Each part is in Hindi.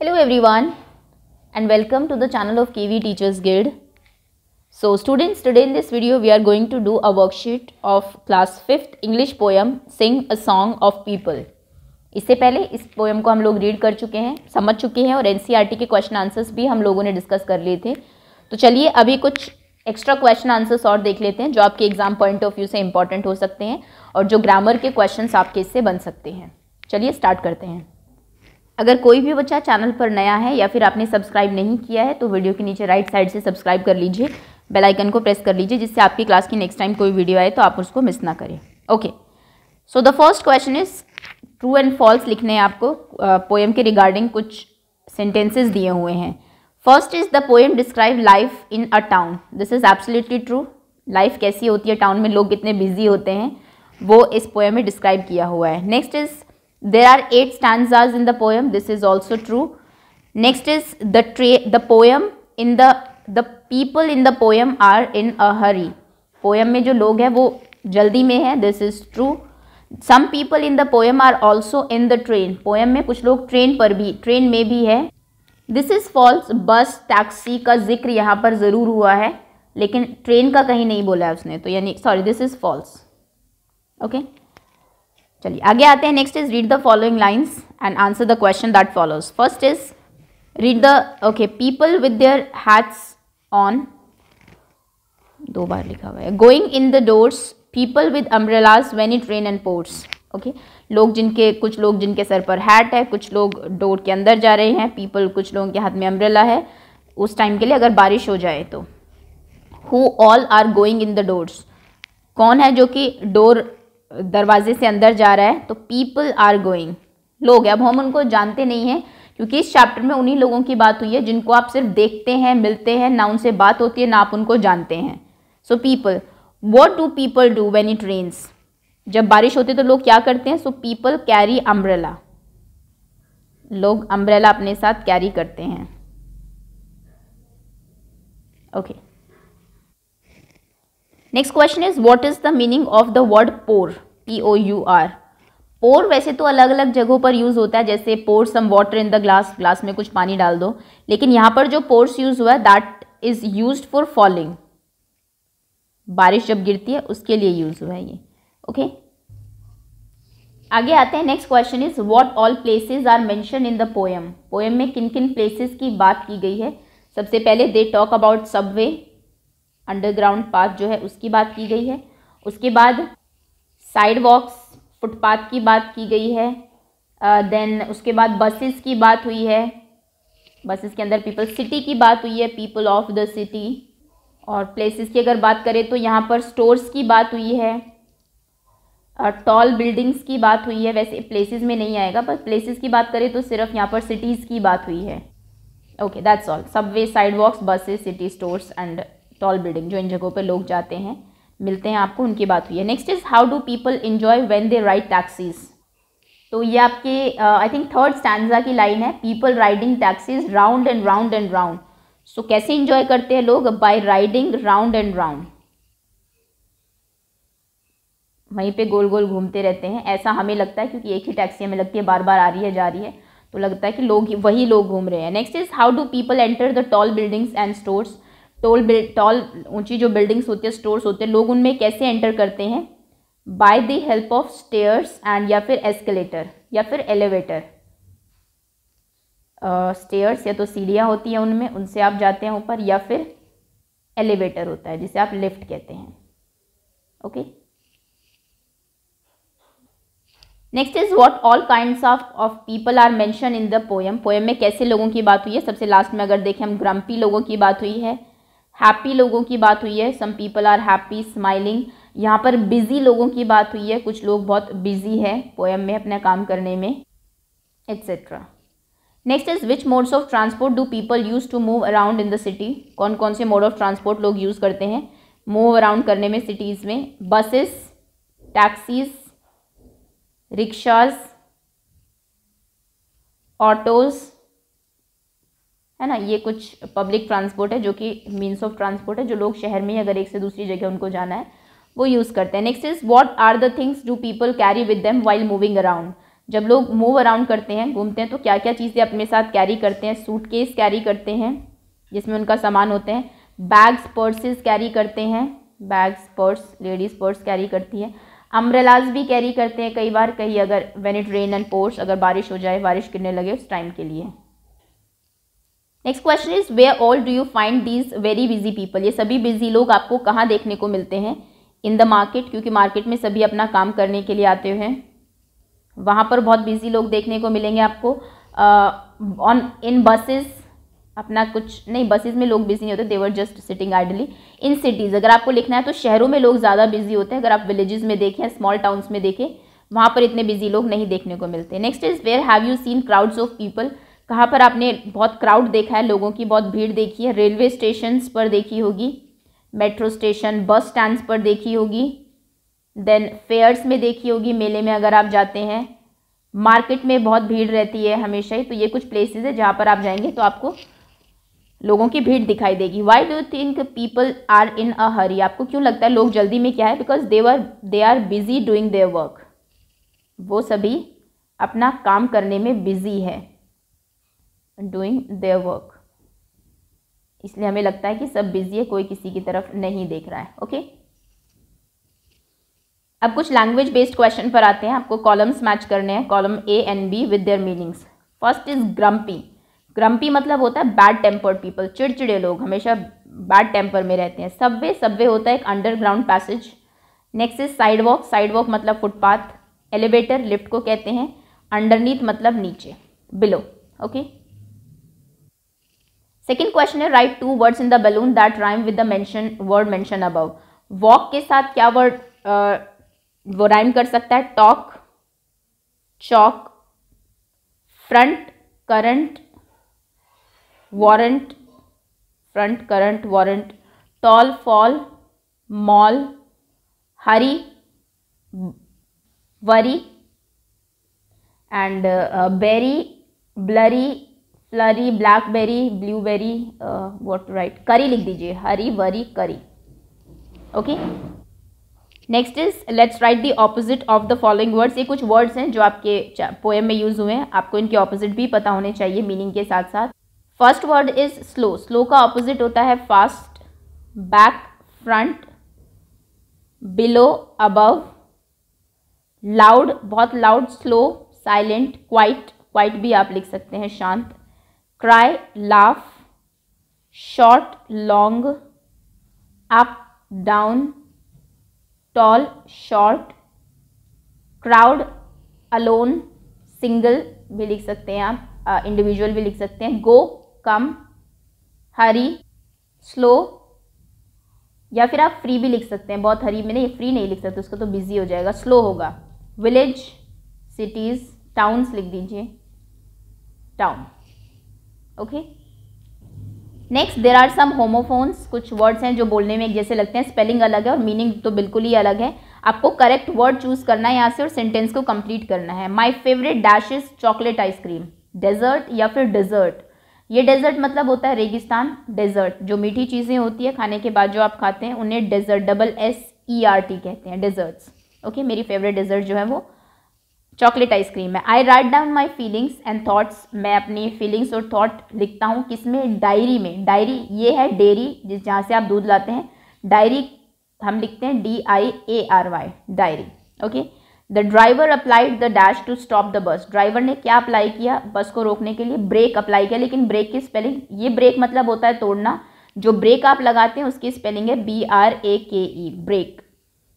Hello everyone and welcome to the channel of KV Teachers Guild. So students, today in this video we are going to do a worksheet of class 5th English poem Sing a Song of People. इससे पहले इस पोएम को हम लोग रीड कर चुके हैं, समझ चुके हैं और NCERT के क्वेश्चन आंसर्स भी हम लोगों ने डिस्कस कर लिए थे. तो चलिए अभी कुछ एक्स्ट्रा क्वेश्चन आंसर्स और देख लेते हैं जो आपके एग्जाम पॉइंट ऑफ व्यू से इंपॉर्टेंट हो सकते हैं और जो ग्रामर के क्वेश्चंस आपके इससे बन सकते हैं. चलिए स्टार्ट करते हैं. अगर कोई भी बच्चा चैनल पर नया है या फिर आपने सब्सक्राइब नहीं किया है तो वीडियो के नीचे राइट साइड से सब्सक्राइब कर लीजिए, बेल आइकन को प्रेस कर लीजिए जिससे आपकी क्लास की नेक्स्ट टाइम कोई वीडियो आए तो आप उसको मिस ना करें. Okay, so the first question is true and false लिखने हैं आपको. पोएम के रिगार्डिंग कुछ सेंटेंसेस दिए हुए हैं. First is the poem describe life in a town. This is absolutely true. Life कैसी होती है टाउन में, लोग कितने बिजी होते हैं, वो इस पोएम में डिस्क्राइब किया हुआ है. Next is there are 8 stanzas in the poem. This is also true. Next is the poem in the people in the poem are in a hurry. Poem में जो लोग हैं वो जल्दी में है. This is true. Some people in the poem are also in the train. Poem में कुछ लोग ट्रेन में भी है. This is false. Bus taxi का जिक्र यहाँ पर ज़रूर हुआ है लेकिन ट्रेन का कहीं नहीं बोला है उसने, तो यानी sorry this is false. Okay, चलिए आगे आते हैं. Next is read the following lines and answer the question that follows. First is read the people with their hats on. 2 बार लिखा हुआ है. Going in the doors, people with umbrellas when it rain and pours. Okay, कुछ लोग जिनके सर पर हैट है, कुछ लोग डोर के अंदर जा रहे हैं. पीपल कुछ लोगों के हाथ में अम्ब्रेला है उस टाइम के लिए अगर बारिश हो जाए तो. Who all are going in the doors, कौन है जो कि दरवाजे से अंदर जा रहा है, तो पीपल आर गोइंग, लोग. अब हम उनको जानते नहीं हैं क्योंकि इस चैप्टर में उन्हीं लोगों की बात हुई है जिनको आप सिर्फ देखते हैं, मिलते हैं, ना उनसे बात होती है ना आप उनको जानते हैं. So people, what do people do when it rains, जब बारिश होती है तो लोग क्या करते हैं. सो पीपल कैरी अम्ब्रेला, लोग अम्ब्रेला अपने साथ कैरी करते हैं. Okay, next question is what is the meaning of the word pour. POUR. Pour वैसे तो अलग अलग जगहों पर यूज होता है, जैसे pour some water in the glass में कुछ पानी डाल दो, लेकिन यहां पर जो पोर्स यूज हुआ है that is used for falling. बारिश जब गिरती है उसके लिए यूज हुआ है ये. ओके, आगे आते हैं. Next question is what all places are mention in the poem. Poem में किन किन प्लेसेस की बात की गई है. सबसे पहले they talk about Subway, underground path जो है उसकी बात की गई है. उसके बाद साइड वॉक्स, फुटपाथ की बात की गई है. देन उसके बाद बसेस की बात हुई है, बसेस के अंदर पीपल. सिटी की बात हुई है, पीपल ऑफ द सिटी. और प्लेसेस की अगर बात करें तो यहाँ पर स्टोर्स की बात हुई है, टॉल बिल्डिंग्स की बात हुई है. वैसे प्लेसेस में नहीं आएगा पर प्लेसेस की बात करें तो सिर्फ यहाँ पर सिटीज़ की बात हुई है. Okay, that's all. Subway, sidewalks, buses, city, stores and tall building, जो इन जगहों पे लोग जाते हैं, मिलते हैं आपको, उनकी बात हुई है. Next is how do people enjoy when they ride taxis. तो ये आपके आई थिंक थर्ड स्टैंजा की लाइन है. People riding taxis round and round and round. So कैसे एंजॉय करते हैं लोग, by riding round and round. वहीं पे गोल गोल घूमते रहते हैं, ऐसा हमें लगता है क्योंकि एक ही टैक्सी हमें लगती है बार बार आ रही है जा रही है, तो लगता है कि वही लोग घूम रहे हैं. Next is how do people enter the tall buildings and stores. Tall ऊंची जो बिल्डिंग्स होती है, स्टोर्स होते हैं, लोग उनमें कैसे एंटर करते हैं. By the help of stairs and या फिर एस्केलेटर या फिर एलिवेटर. स्टेयर्स या तो सीढ़ियाँ होती हैं उनमें, उनसे आप जाते हैं ऊपर, या फिर एलिवेटर होता है जिसे आप लिफ्ट कहते हैं. Okay, next is what all kinds of people are mention in the poem. Poem में कैसे लोगों की बात हुई है. सबसे लास्ट में अगर देखें हम, ग्रम्पी लोगों की बात हुई है, हैप्पी लोगों की बात हुई है, some people are happy, smiling. यहाँ पर बिजी लोगों की बात हुई है, कुछ लोग बहुत बिजी है पोएम में अपना काम करने में, etcetera. Next is which modes of transport do people use to move around in the city. कौन कौन से मोड ऑफ ट्रांसपोर्ट लोग यूज़ करते हैं मूव अराउंड करने में सिटीज़ में. बसेस, टैक्सीज, रिक्शाज, ऑटोज़, है ना. ये कुछ पब्लिक ट्रांसपोर्ट है जो कि मीन्स ऑफ ट्रांसपोर्ट है जो लोग शहर में अगर एक से दूसरी जगह उनको जाना है वो यूज़ करते हैं. Next is what are the things do people carry with them while moving around. जब लोग मूव अराउंड करते हैं, घूमते हैं, तो क्या क्या चीज़ें अपने साथ कैरी करते हैं? सूटकेस कैरी करते हैं जिसमें उनका सामान होते हैं, बैग्स पर्सेस कैरी करते हैं, bags purse, ladies purse carry करती है, अम्ब्रेलाज भी कैरी करते हैं कई बार, कहीं अगर when it rain and pores, अगर बारिश हो जाए, बारिश गिरने लगे उस टाइम के लिए। Next question is where all do you find these very busy people? ये सभी बिजी लोग आपको कहाँ देखने को मिलते हैं? इन द मार्केट, क्योंकि मार्केट में सभी अपना काम करने के लिए आते हैं, वहाँ पर बहुत बिजी लोग देखने को मिलेंगे आपको। ऑन इन बसेस, अपना कुछ नहीं, बसेस में लोग बिजी नहीं होते, they were just sitting idly. In cities, अगर आपको लिखना है तो शहरों में लोग ज़्यादा बिजी होते हैं, अगर आप विलेजेस में देखें, स्मॉल टाउन्स में देखें, वहाँ पर इतने बिजी लोग नहीं देखने को मिलते। Next is where have you seen crowds of people? कहाँ पर आपने बहुत क्राउड देखा है, लोगों की बहुत भीड़ देखी है? रेलवे स्टेशन पर देखी होगी, मेट्रो स्टेशन, बस स्टैंड्स पर देखी होगी, देन फेयर्स में देखी होगी, मेले में अगर आप जाते हैं, मार्केट में बहुत भीड़ रहती है हमेशा ही। तो ये कुछ प्लेसेस है जहाँ पर आप जाएंगे तो आपको लोगों की भीड़ दिखाई देगी। Why do you think people are in a hurry? आपको क्यों लगता है लोग जल्दी में क्या है? Because they are busy doing their work, वो सभी अपना काम करने में बिजी है, डूइंग देयर वर्क, इसलिए हमें लगता है कि सब बिजी है, कोई किसी की तरफ नहीं देख रहा है। ओके, अब कुछ लैंग्वेज बेस्ड क्वेश्चन पर आते हैं। आपको कॉलम्स मैच करने हैं, column A and be with their meanings. First is grumpy. Grumpy मतलब होता है बैड टेम्पर्ड पीपल, चिड़चिड़े लोग, हमेशा बैड टेम्पर में रहते हैं। सबवे, सबवे होता है एक underground passage. Next is sidewalk. Sidewalk मतलब फुटपाथ। एलिवेटर, लिफ्ट को कहते हैं। अंडरनीथ मतलब नीचे, बिलो। ओके, सेकेंड क्वेश्चन है write two words in the balloon that rhyme with the word mention above. Walk के साथ क्या वर्ड वो राइम कर सकता है? Talk, chalk, front, current, warrant, front, current, warrant, tall, fall, mall, hurry, worry, and berry, blurry, flurry, blackberry, blueberry, what to right? करी लिख दीजिए, हरी, वरी, करी। Okay, next is let's write the opposite of the following words. ये कुछ वर्ड्स हैं जो आपके पोएम में यूज हुए हैं, आपको इनके ऑपोजिट भी पता होने चाहिए मीनिंग के साथ साथ। First word is slow. Slow का ऑपोजिट होता है fast, back, front, below, above, loud, बहुत loud, slow, silent, quiet, quiet भी आप लिख सकते हैं, शांत, cry, laugh, short, long, up, down, tall, short, crowd, alone, single भी लिख सकते हैं आप, इंडिविजुअल भी लिख सकते हैं, गो, कम, हरी, स्लो, या फिर आप फ्री भी लिख सकते हैं। बहुत हरी में नहीं, फ्री नहीं लिख सकते, उसको तो बिजी हो जाएगा, स्लो होगा। विलेज, सिटीज, टाउन्स लिख दीजिए, town. Okay, next there are some homophones. कुछ वर्ड्स हैं जो बोलने में एक जैसे लगते हैं, स्पेलिंग अलग है और मीनिंग तो बिल्कुल ही अलग है। आपको करेक्ट वर्ड चूज करना है यहाँ से और सेंटेंस को कंप्लीट करना है। My favourite dash is chocolate ice cream. Dessert या फिर डेजर्ट, ये डेजर्ट मतलब होता है रेगिस्तान। डेजर्ट जो मीठी चीज़ें होती है खाने के बाद जो आप खाते हैं उन्हें डेजर्ट, SERT कहते हैं, डेजर्ट्स। ओके, मेरी फेवरेट डेजर्ट जो है वो चॉकलेट आइसक्रीम है। I write down my feelings and thoughts. मैं अपनी फीलिंग्स और थॉट लिखता हूँ किसमें? डायरी में। डायरी ये है डेयरी, जहाँ से आप दूध लाते हैं। डायरी हम लिखते हैं DIARY, diary. Okay, the driver applied the dash to stop the bus. Driver ने क्या अप्लाई किया बस को रोकने के लिए? ब्रेक अप्लाई किया। लेकिन ब्रेक की स्पेलिंग, ये ब्रेक मतलब होता है तोड़ना, जो ब्रेक आप लगाते हैं उसकी स्पेलिंग है BRAKE, brake.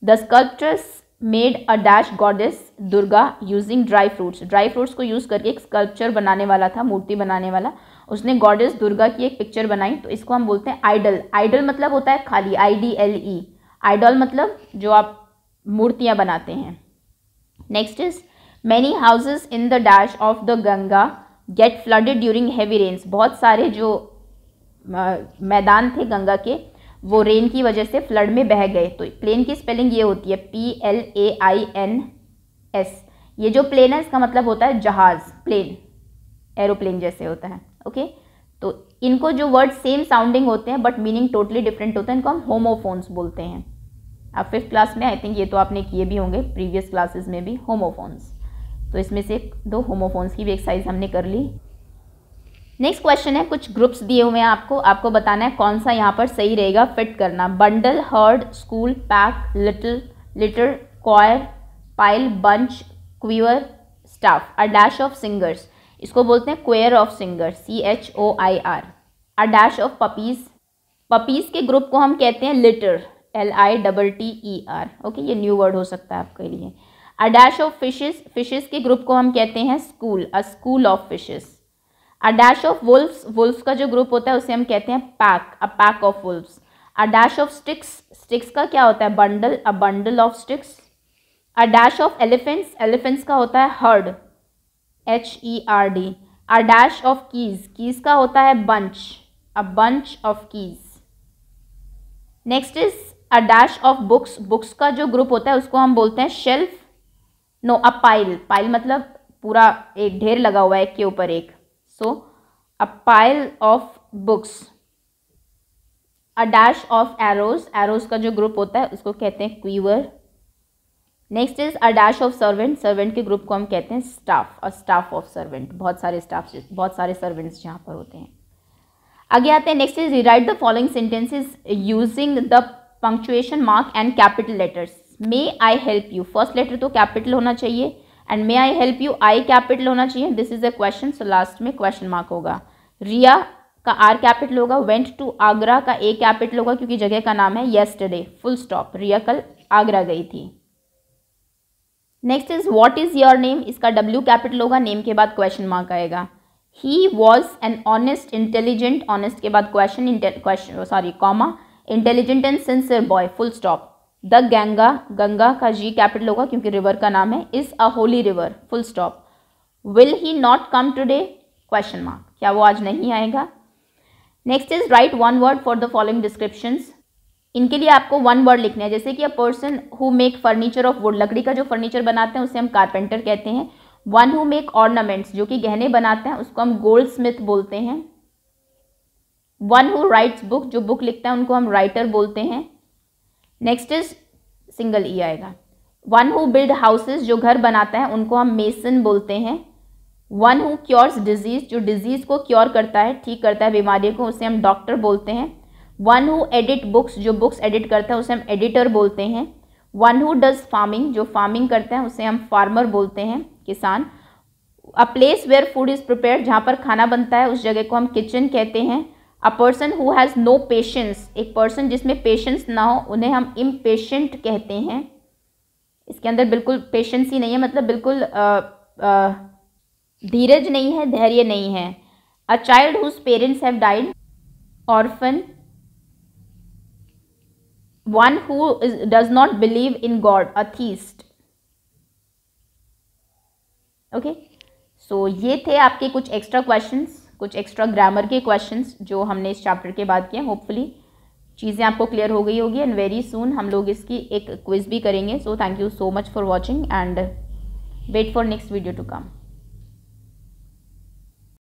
The sculptors made a dash goddess Durga using dry fruits. Dry fruits को यूज़ करके एक स्कल्पचर बनाने वाला था, मूर्ति बनाने वाला, उसने गॉडेस दुर्गा की एक पिक्चर बनाई, तो इसको हम बोलते हैं आइडल। आइडल मतलब होता है खाली, IDLE। आइडल मतलब जो आप मूर्तियाँ बनाते हैं। Next is many houses in the dash of the Ganga get flooded during heavy rains. बहुत सारे जो मैदान थे गंगा के वो रेन की वजह से फ्लड में बह गए। तो प्लेन की स्पेलिंग ये होती है PLAINS। ये जो प्लेन है इसका मतलब होता है जहाज, प्लेन, एरोप्लेन जैसे होता है। ओके, तो इनको जो वर्ड सेम साउंडिंग होते हैं बट मीनिंग टोटली डिफरेंट होता है, इनको हम होमोफोन्स बोलते हैं। आप 5th क्लास में, आई थिंक ये तो आपने किए भी होंगे प्रीवियस क्लासेस में भी, होमोफोन्स। तो इसमें से दो होमोफोन्स की भी एक्सरसाइज हमने कर ली। नेक्स्ट क्वेश्चन है, कुछ ग्रुप्स दिए हुए हैं आपको बताना है कौन सा यहाँ पर सही रहेगा फिट करना। Bundle, herd, school, pack, little, litter, choir, pile, bunch, quiver, staff. A dash of singers, इसको बोलते हैं choir of singers, CHOIR। A dash of puppies, puppies के ग्रुप को हम कहते हैं लिटर, LITTER। ओके, ये न्यू वर्ड हो सकता है आपके लिए। A dash of fishes, fishes के ग्रुप को हम कहते हैं school, a school of fishes. A dash of wolfs, wolfs का जो ग्रुप होता है उसे हम कहते हैं pack, a pack of wolves. A dash of sticks, sticks का क्या होता है bundle, a bundle of sticks. A dash of elephants, elephants का होता है heard, HERD। A dash of keys, keys का होता है bunch, a bunch of keys. Next is a dash of books, books का जो ग्रुप होता है उसको हम बोलते हैं shelf, no a pile, pile मतलब पूरा एक ढेर लगा हुआ है एक के ऊपर एक, so a pile of books. A dash of arrows, arrows का जो ग्रुप होता है उसको कहते हैं quiver. Next is a dash of servant, servant के ग्रुप को हम कहते हैं staff, a staff of servant, बहुत सारे स्टाफ, बहुत सारे सर्वेंट्स जहाँ पर होते हैं। आगे आते हैं, next is rewrite the following sentences using the punctuation mark and capital letters. May I help you, first letter तो कैपिटल होना चाहिए, and may I help you I capital होना चाहिए। This is a question, so last में क्वेश्चन मार्क होगा। रिया का R कैपिटल होगा, वेंट टू आगरा का A कैपिटल होगा क्योंकि जगह का नाम है, येस्टरडे फुल स्टॉप, रिया कल आगरा गई थी। Next is what is your name, इसका W कैपिटल होगा, नेम के बाद क्वेश्चन मार्क आएगा। He was an honest intelligent, honest के बाद question comma, intelligent and sincere boy full stop. The Ganga, Ganga का G कैपिटल होगा क्योंकि रिवर का नाम है, is a Holi river full stop. Will he not come today question mark, क्या वो आज नहीं आएगा। Next is right one word for the following descriptions. इनके लिए आपको वन वर्ड लिखना है, जैसे कि अ person who make furniture of would, लकड़ी का जो फर्नीचर बनाते हैं उसे हम कारपेंटर कहते हैं। वन हु मेक ऑर्नामेंट्स, जो कि गहने बनाते हैं उसको हम गोल्ड स्मिथ बोलते हैं। वन हु राइट्स बुक, जो बुक लिखता है उनको हम राइटर बोलते हैं। नेक्स्ट इज सिंगल ई आएगा। वन हु बिल्ड हाउसेज, जो घर बनाता है उनको हम मेसन बोलते हैं। वन हु क्योर्स डिजीज, जो डिजीज को क्योर करता है, ठीक करता है बीमारियों को, उसे हम डॉक्टर बोलते हैं। वन हु एडिट बुक्स, जो बुक्स एडिट करता है उसे हम एडिटर बोलते हैं। वन हु डज फार्मिंग, जो फार्मिंग करता है उसे हम फार्मर बोलते हैं, किसान। A place where food is prepared, जहाँ पर खाना बनता है उस जगह को हम किचन कहते हैं। A person who has no patience, एक पर्सन जिसमें पेशेंस ना हो उन्हें हम इम्पेशेंट कहते हैं। इसके अंदर बिल्कुल पेशेंस ही नहीं है, मतलब बिल्कुल धीरज नहीं है, धैर्य नहीं है। A child whose parents have died, orphan. One who does not believe in God, atheist. Okay, so ये थे आपके कुछ एक्स्ट्रा क्वेश्चंस, कुछ एक्स्ट्रा ग्रामर के क्वेश्चंस जो हमने इस चैप्टर के बाद किए। होपफुली चीज़ें आपको क्लियर हो गई होगी, एंड वेरी सून हम लोग इसकी एक क्विज भी करेंगे। So thank you so much for watching and wait for next video to come.